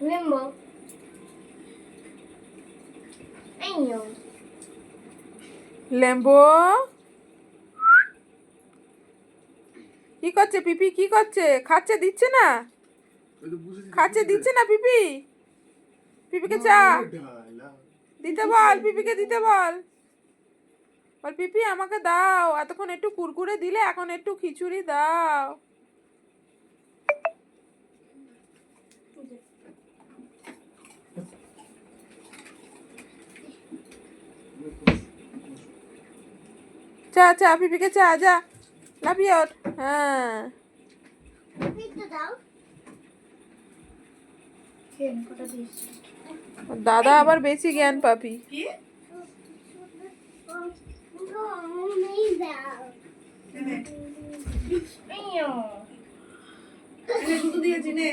Lambo আইও Lambo কি করছে পিপি? কি করছে? খাচ্ছে? দিচ্ছে না? খাচ্ছে? দিচ্ছে না পিপি? পিপিকে চা দিতে বল, পিপিকে দিতে বল। বল পিপি আমাকে দাও, এতক্ষণ একটু কুরকুরে দিলে, এখন একটু খিচুড়ি দাও। চা চা পিপিকে চা, যা লাফিয়ে ওঠ। হ্যাঁ দাও কটা দিস দাদা আবার বেশি জ্ঞান পাপি। কি দুধ দিয়েছি নে